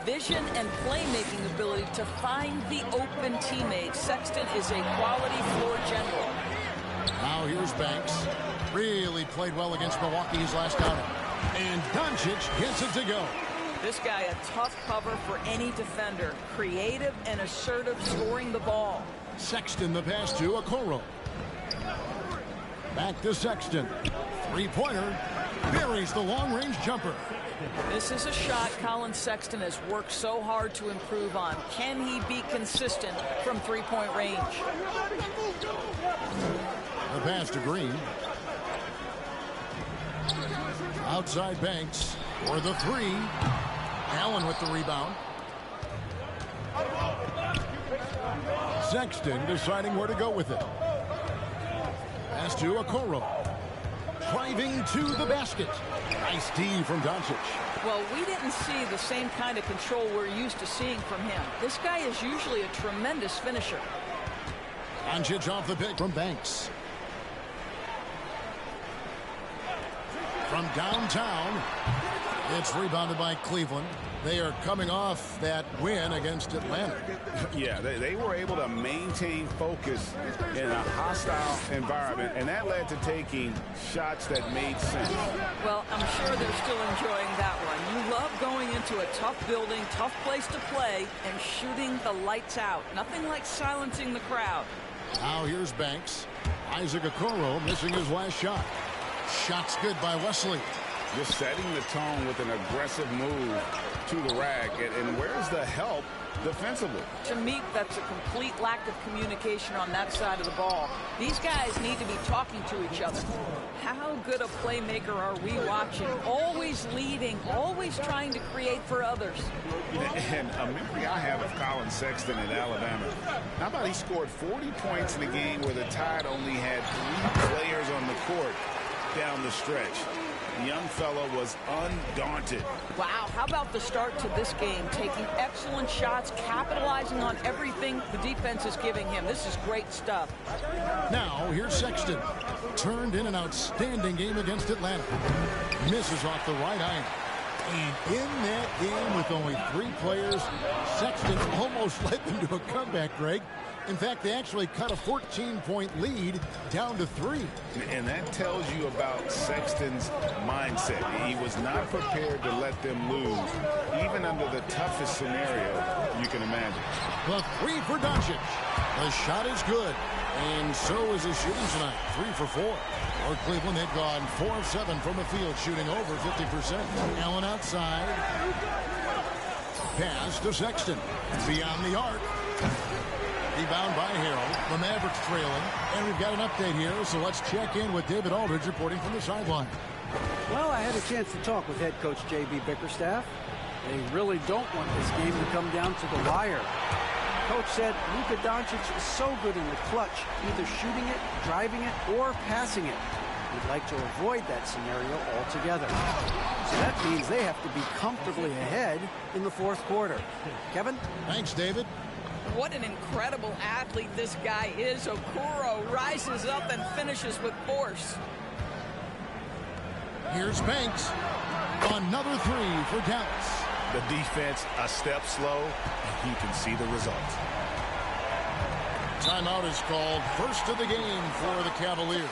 vision and playmaking ability to find the open teammates. Sexton is a quality floor general. Now here's Banks. Really played well against Milwaukee his last outing. And Doncic gets it to go. This guy a tough cover for any defender. Creative and assertive scoring the ball. Sexton the pass to Okoro. Back to Sexton. Three-pointer. Buries the long-range jumper. This is a shot Colin Sexton has worked so hard to improve on. Can he be consistent from three-point range? The pass to Green. Outside Banks for the three. Allen with the rebound. Sexton deciding where to go with it. Pass to Okoro. Driving to the basket. Nice D from Doncic. Well, we didn't see the same kind of control we're used to seeing from him. This guy is usually a tremendous finisher. Doncic off the pick from Banks. From downtown, it's rebounded by Cleveland. They are coming off that win against Atlanta. Yeah, they were able to maintain focus in a hostile environment, and that led to taking shots that made sense. Well, I'm sure they're still enjoying that one. You love going into a tough building, tough place to play, and shooting the lights out. Nothing like silencing the crowd. Now here's Banks. Isaac Okoro missing his last shot. Shot's good by Wesley. Just setting the tone with an aggressive move to the rack. And where's the help defensively? To me, that's a complete lack of communication on that side of the ball. These guys need to be talking to each other. How good a playmaker are we watching? Always leading, always trying to create for others. And a memory I have of Colin Sexton in Alabama. How about he scored 40 points in a game where the Tide only had 3 players on the court down the stretch. The young fellow was undaunted. Wow, how about the start to this game? Taking excellent shots, capitalizing on everything the defense is giving him. This is great stuff. Now, here's Sexton. Turned in an outstanding game against Atlanta. Misses off the right iron. And in that game with only 3 players, Sexton almost led them to a comeback, Greg. In fact, they actually cut a 14-point lead down to 3. And that tells you about Sexton's mindset. He was not prepared to let them lose, even under the toughest scenario you can imagine. The 3 for Doncic. The shot is good. And so is his shooting tonight. 3 for 4. For Cleveland, they've gone 4 of 7 from the field, shooting over 50%. Allen outside. Pass to Sexton. Beyond the arc. Rebound by Harold. The Mavericks trailing. And we've got an update here, so let's check in with David Aldridge reporting from the sideline. Well, I had a chance to talk with head coach J.B. Bickerstaff. They really don't want this game to come down to the wire. Coach said Luka Doncic is so good in the clutch, either shooting it, driving it, or passing it. We'd like to avoid that scenario altogether. So that means they have to be comfortably ahead in the fourth quarter. Kevin? Thanks, David. What an incredible athlete this guy is. Okoro rises up and finishes with force. Here's Banks. Another 3 for Dallas. The defense a step slow, and you can see the results. Timeout is called. First of the game for the Cavaliers.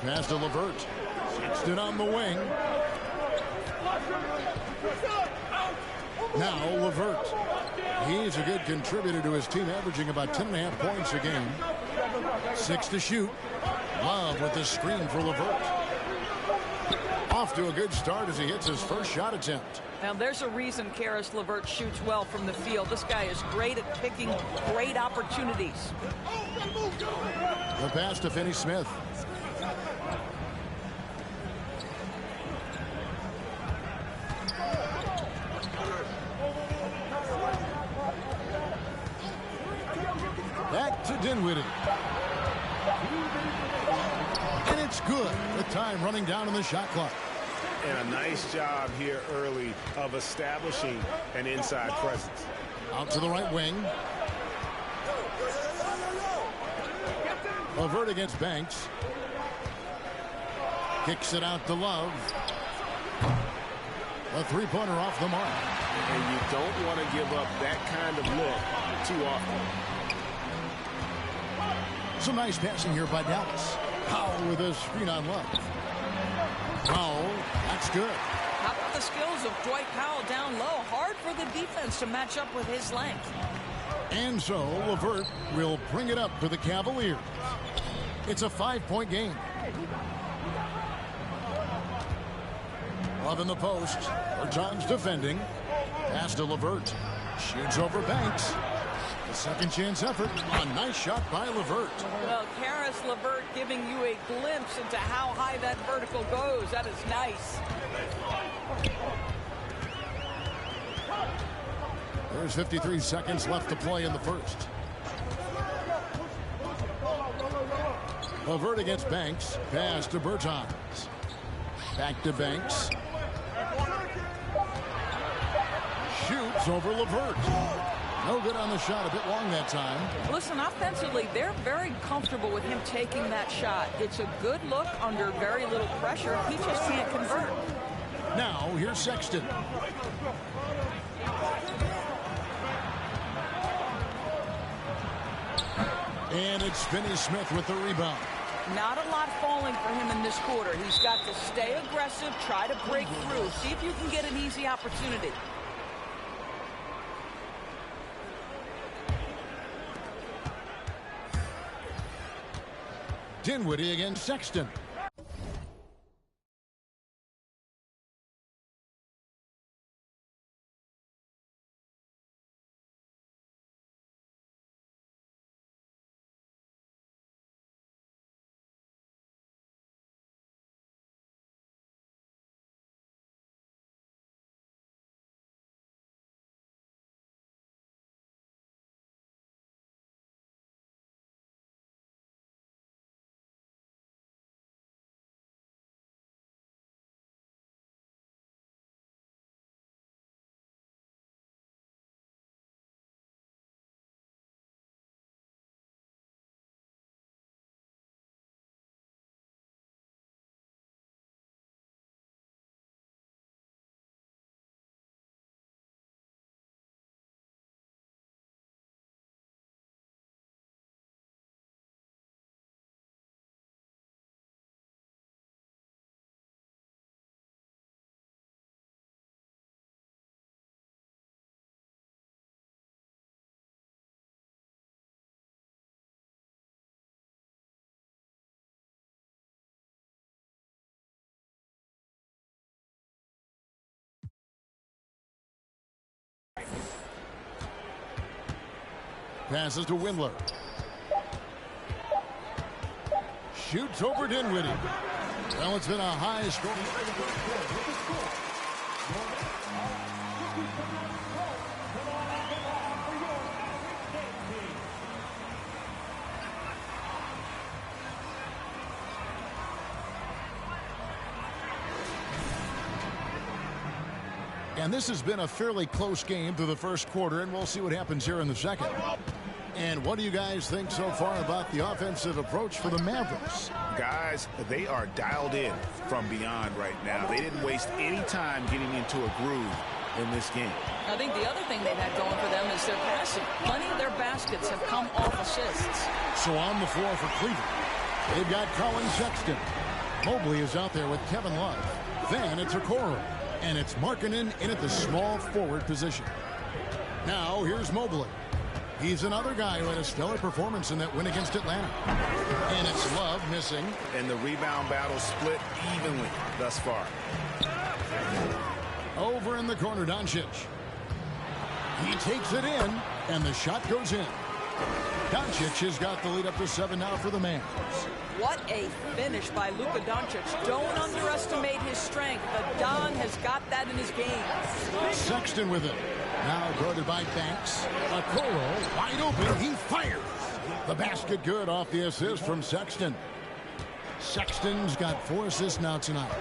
Pass to LeVert. Sexton on the wing. Now LeVert. He's a good contributor to his team, averaging about 10.5 points a game. 6 to shoot. Love with the screen for LeVert. Off to a good start as he hits his first shot attempt. Now there's a reason Caris LeVert shoots well from the field. This guy is great at picking great opportunities. The pass to Finney-Smith. Back to Dinwiddie. And it's good with time running down on the shot clock. And a nice job here early of establishing an inside presence. Out to the right wing. LeVert against Banks. Kicks it out to Love. A three-pointer off the mark. And you don't want to give up that kind of look too often. Some nice passing here by Dallas. Powell with a screen on Love. Powell, that's good. How about the skills of Dwight Powell down low? Hard for the defense to match up with his length. And so LeVert will bring it up for the Cavaliers. It's a 5-point game. Love in the post. Bertans defending. Pass to LeVert. Shoots over Banks. A second chance effort. A nice shot by LeVert. Well, Caris LeVert giving you a glimpse into how high that vertical goes. That is nice. There's 53 seconds left to play in the first. LeVert against Banks. Pass to Bertans. Back to Banks. Shoots over LeVert. No good on the shot. A bit long that time. Listen, offensively, they're very comfortable with him taking that shot. It's a good look under very little pressure. He just can't convert. Now, here's Sexton. And it's Finney-Smith with the rebound. Not a lot falling for him in this quarter. He's got to stay aggressive, try to break through, see if you can get an easy opportunity. Dinwiddie against Sexton. Passes to Windler. Shoots over Dinwiddie. Well, it's been a high score. And this has been a fairly close game through the first quarter, and we'll see what happens here in the second. And what do you guys think so far about the offensive approach for the Mavericks? Guys, they are dialed in from beyond right now. They didn't waste any time getting into a groove in this game. I think the other thing they've had going for them is their passing. Plenty of their baskets have come off assists. So on the floor for Cleveland, they've got Colin Sexton. Mobley is out there with Kevin Love. Then it's Okoro. And it's Markkanen in at the small forward position. Now here's Mobley. He's another guy who had a stellar performance in that win against Atlanta. And it's Love missing. And the rebound battle split evenly thus far. Over in the corner, Doncic. He takes it in, and the shot goes in. Doncic has got the lead up to 7 now for the Mavs. What a finish by Luka Doncic. Don't underestimate his strength. The Don has got that in his game. Sexton with it. Now guarded by Banks. Okoro wide open. He fires. The basket good off the assist from Sexton. Sexton's got 4 assists now tonight.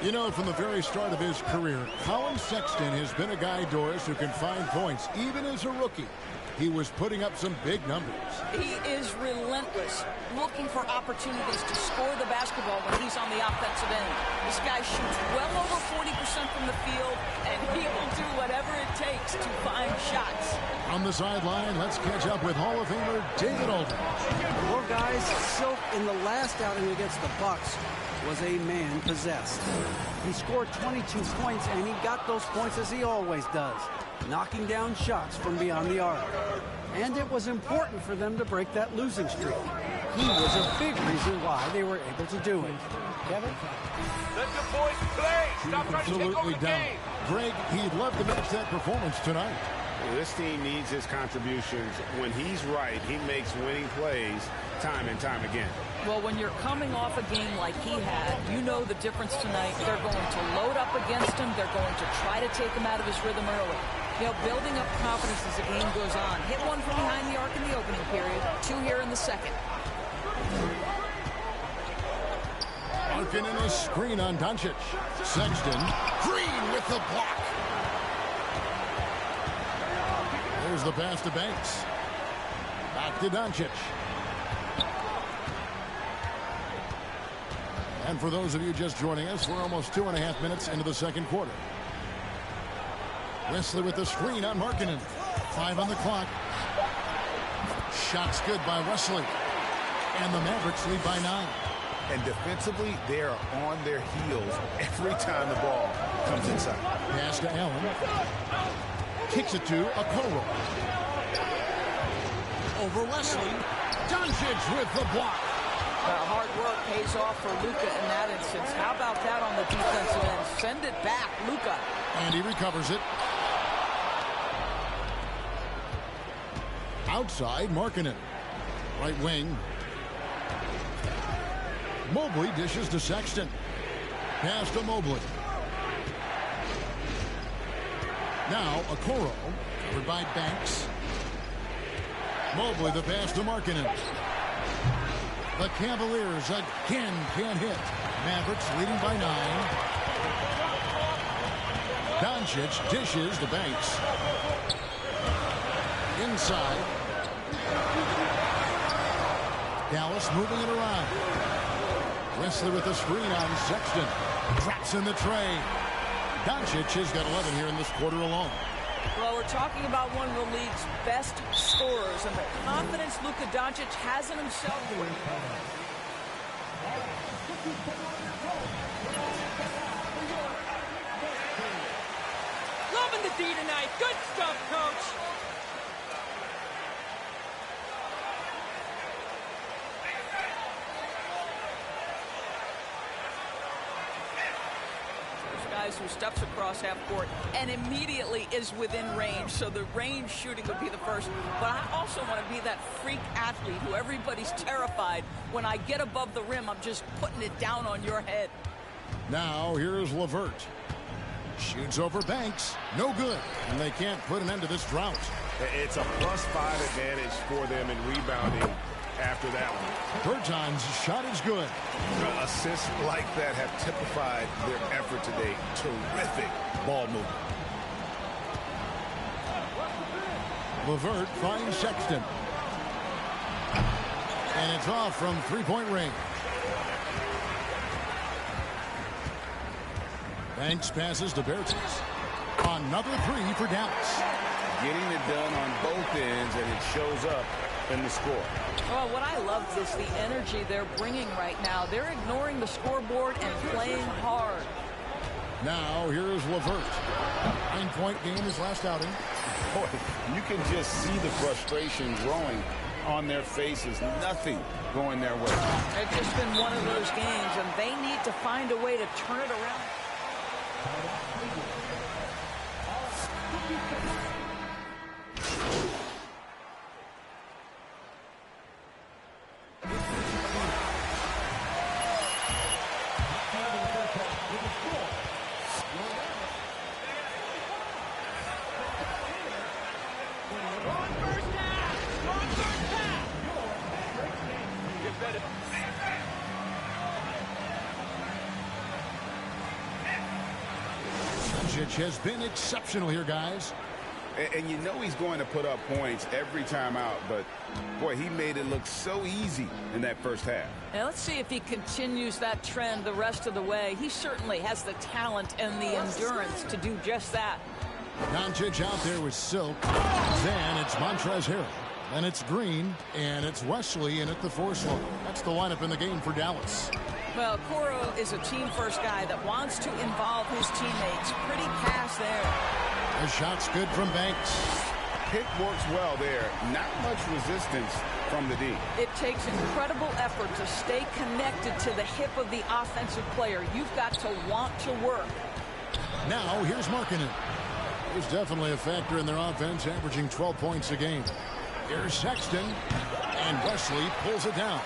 You know, from the very start of his career, Colin Sexton has been a guy, Doris, who can find points. Even as a rookie, he was putting up some big numbers. He is relentless, looking for opportunities to score the basketball when he's on the offensive end. This guy shoots well over 40% from the field, and he will do whatever it takes to find shots. On the sideline, let's catch up with Hall of Famer David Aldridge. Well, guys, Silk in the last outing against the Bucks was a man possessed. He scored 22 points, and he got those points as he always does, knocking down shots from beyond the arc. And it was important for them to break that losing streak. He was a big reason why they were able to do it. Kevin? Let the boys play. Stop trying to take over Absolutely the down. game. Greg, he'd love to match that performance tonight. Well, this team needs his contributions. When he's right, he makes winning plays time and time again. Well, when you're coming off a game like he had, you know the difference tonight. They're going to load up against him. They're going to try to take him out of his rhythm early. You know, building up confidence as the game goes on. Hit one from behind the arc in the opening period, two here in the second. Arkin in a screen on Doncic. Sexton, Green with the block. There's the pass to Banks. Back to Doncic. And for those of you just joining us, we're almost 2.5 minutes into the second quarter. Wesley with the screen on Markkanen. 5 on the clock. Shots good by Wesley. And the Mavericks lead by 9. And defensively, they are on their heels every time the ball comes inside. Pass to Allen. Kicks it to Okoro. Over Wesley. Doncic with the block. Hard work pays off for Luka in that instance. How about that on the defensive end? Send it back, Luka. And he recovers it. Outside, Markkanen. Right wing. Mobley dishes to Sexton. Pass to Mobley. Now, Okoro, covered by Banks. Mobley, the pass to Markkanen. The Cavaliers again can't hit. Mavericks leading by 9. Doncic dishes to Banks. Inside. Dallas moving it around. Wesley with the screen on Sexton. Drops in the tray. Doncic has got 11 here in this quarter alone. Well, we're talking about one of the league's best scorers, and the confidence Luka Doncic has in himself. Loving the D tonight. Good stuff, Coach. Who steps across half court and immediately is within range, so the range shooting would be the first. But I also want to be that freak athlete who everybody's terrified. When I get above the rim, I'm just putting it down on your head. Now here's LeVert. Shoots over Banks. No good. And they can't put an end to this drought. It's a +5 advantage for them in rebounding after that one. Berton's shot is good. Assists like that have typified their effort today. Terrific ball movement. LeVert finds Sexton. And it's off from three-point range. Banks passes to Bertans. Another three for Dallas. Getting it done on both ends, and it shows up in the score. Well, what I love is the energy they're bringing right now. They're ignoring the scoreboard and playing hard. Now here's LeVert. 9-point game his last outing. Boy, you can just see the frustration growing on their faces. Nothing going their way. It's just been one of those games, and they need to find a way to turn it around. Doncic has been exceptional here, guys. And you know he's going to put up points every time out, but, boy, he made it look so easy in that first half. Now let's see if he continues that trend the rest of the way. He certainly has the talent and the endurance to do just that. Doncic out there with Silk. Then it's Montrezl Harrell. Then it's Green. And it's Wesley in at the 4 slot. That's the lineup in the game for Dallas. Well, Coro is a team-first guy that wants to involve his teammates. Pretty pass there. The shot's good from Banks. Pick works well there. Not much resistance from the D. It takes incredible effort to stay connected to the hip of the offensive player. You've got to want to work. Now here's Markkanen. He's definitely a factor in their offense, averaging 12 points a game. Here's Sexton, and Wesley pulls it down.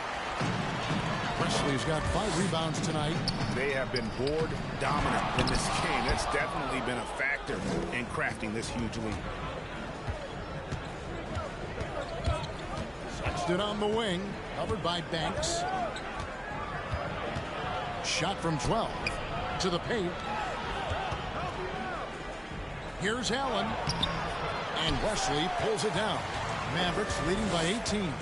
Wesley's got 5 rebounds tonight. They have been board dominant in this game. That's definitely been a factor in crafting this huge lead. Sexton on the wing, covered by Banks. Shot from 12 to the paint. Here's Allen, and Wesley pulls it down. Mavericks leading by 18.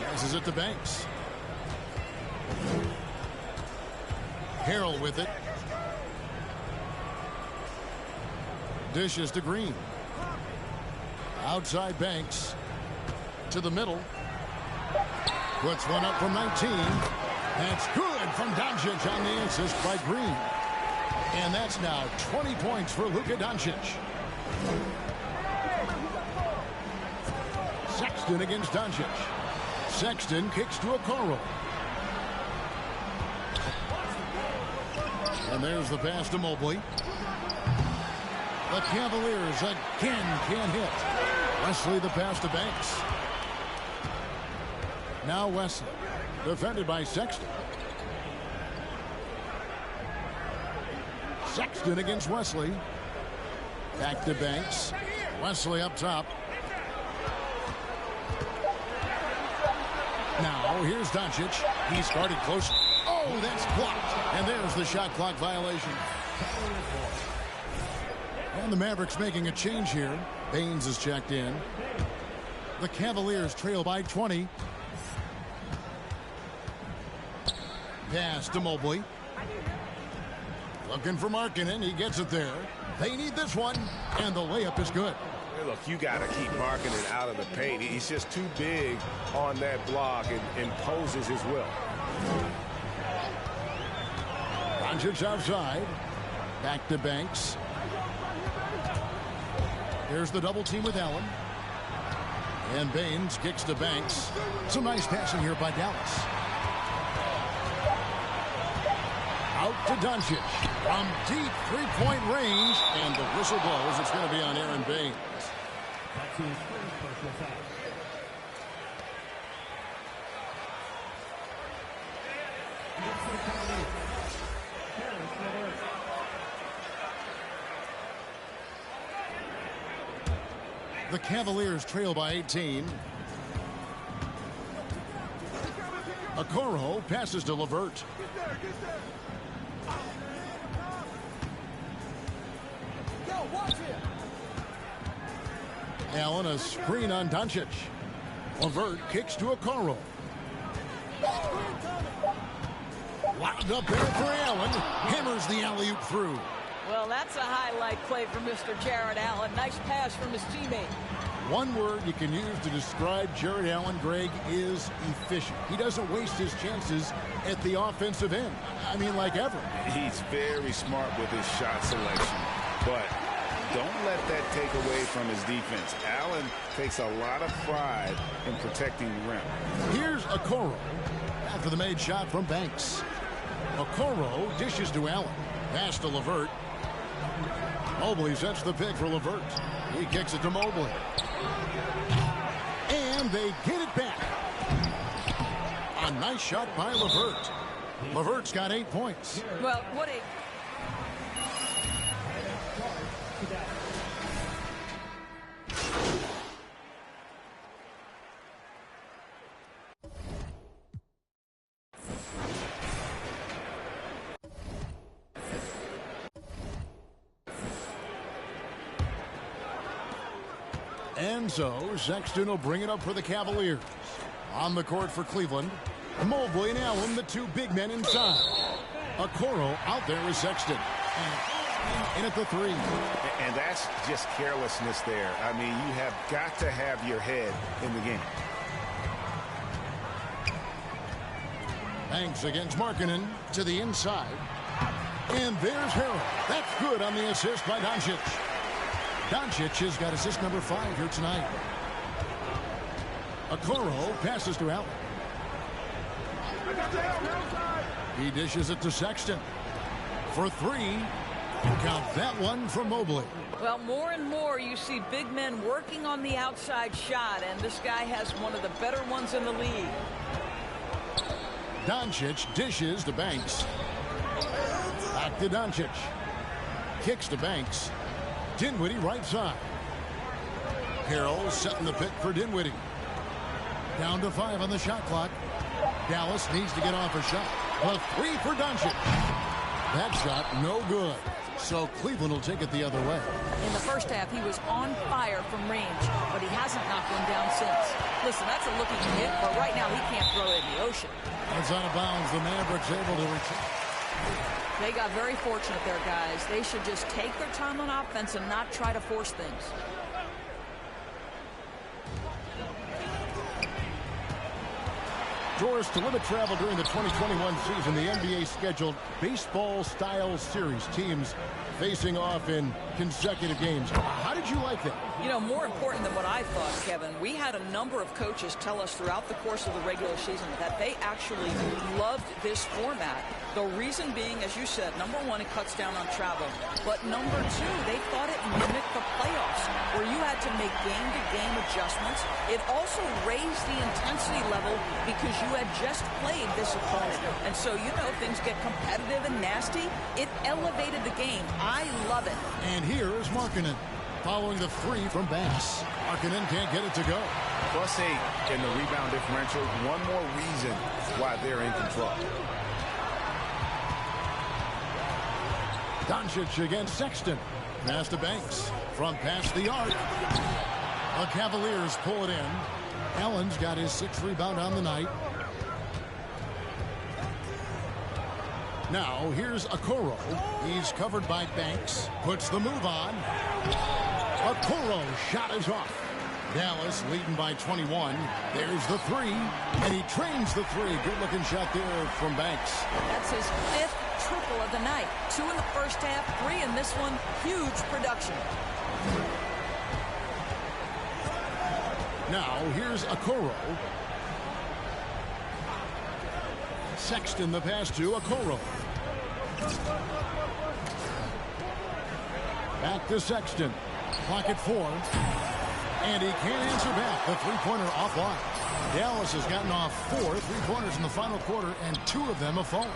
Passes it to Banks. Harrell with it. Dishes to Green. Outside Banks. To the middle. Puts one up from 19. That's good from Doncic on the assist by Green. And that's now 20 points for Luka Doncic. Sexton against Doncic. Sexton kicks to Okoro. And there's the pass to Mobley. The Cavaliers again can't hit. Wesley the pass to Banks. Now Wesley, defended by Sexton. Sexton against Wesley. Back to Banks. Wesley up top. Now here's Doncic. He's guarded close. Oh, that's blocked. And there's the shot clock violation. And the Mavericks making a change here. Baines is checked in. The Cavaliers trail by 20. Pass to Mobley. Looking for Markkanen. He gets it there. They need this one. And the layup is good. Hey, look, you got to keep Markkanen out of the paint. He's just too big on that block and imposes his will. Doncic outside. Back to Banks. Here's the double team with Allen. And Baines kicks to Banks. Some nice passing here by Dallas. Out to Doncic from deep three-point range. And the whistle blows. It's going to be on Aaron Baines. The Cavaliers trail by 18. Okoro passes to LeVert. Allen a screen on Doncic. LeVert kicks to Okoro. Locked up there for Allen. Hammers the alley-oop through. Well, that's a highlight play for Mr. Jared Allen. Nice pass from his teammate. One word you can use to describe Jared Allen, Greg, is efficient. He doesn't waste his chances at the offensive end. I mean, like ever. He's very smart with his shot selection, but don't let that take away from his defense. Allen takes a lot of pride in protecting the rim. Here's Okoro after the made shot from Banks. Okoro dishes to Allen. Pass to LeVert. Mobley sets the pick for LeVert. He kicks it to Mobley. And they get it back. A nice shot by LeVert. LeVert's got 8 points. Well, what a... And so Sexton will bring it up for the Cavaliers. On the court for Cleveland, Mobley and Allen, the two big men inside. Okoro out there with Sexton. And in at the three. And that's just carelessness there. I mean, you have got to have your head in the game. Banks against Markkanen to the inside. And there's Harrell. That's good on the assist by Doncic. Doncic has got assist number 5 here tonight. Okoro passes to Allen. He dishes it to Sexton. For 3. Count that one from Mobley. Well, more and more you see big men working on the outside shot, and this guy has one of the better ones in the league. Doncic dishes to Banks. Back to Doncic. Kicks to Banks. Dinwiddie right side. Harrell setting the pick for Dinwiddie. Down to 5 on the shot clock. Dallas needs to get off a shot. A 3 for Doncic. That shot no good. So Cleveland will take it the other way. In the first half, he was on fire from range, but he hasn't knocked one down since. Listen, that's a looking hit, but right now he can't throw it in the ocean. It's out of bounds. The Mavericks able to return. They got very fortunate there, guys. They should just take their time on offense and not try to force things. Doris, to limit travel during the 2021 season, the NBA scheduled baseball-style series, teams facing off in consecutive games. How did you like that? You know, more important than what I thought, Kevin, we had a number of coaches tell us throughout the course of the regular season that they actually loved this format. The reason being, as you said, number 1, it cuts down on travel. But number 2, they thought it mimicked the playoffs, where you had to make game-to-game adjustments. It also raised the intensity level because you had just played this opponent. And so, you know, things get competitive and nasty. It elevated the game. I love it. And here's Markkanen following the 3 from Banks. Markkanen can't get it to go. +8 in the rebound differential. One more reason why they're in control. Doncic against Sexton. Pass to Banks. From past the arc. The Cavaliers pull it in. Allen's got his 6th rebound on the night. Now here's Okoro. He's covered by Banks. Puts the move on. Okoro shot is off. Dallas leading by 21. There's the 3. And he trains the 3. Good looking shot there from Banks. That's his 5th triple of the night. 2 in the first half, 3 in this one. Huge production. Now here's Okoro. Sexton the pass to Okoro. Back to Sexton. Clock at 4. And he can't answer back. The three-pointer offline. Dallas has gotten off 4 3-pointers in the final quarter, and 2 of them have fallen.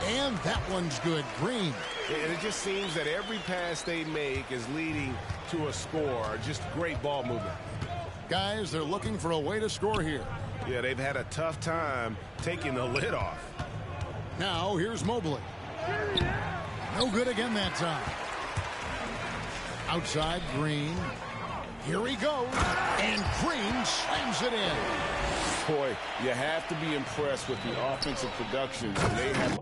And that one's good. Green. And it just seems that every pass they make is leading to a score. Just great ball movement. Guys, they're looking for a way to score here. Yeah, they've had a tough time taking the lid off. Now here's Mobley. No good again that time. Outside, Green. Here he goes. And Green slams it in. Boy, you have to be impressed with the offensive production they have.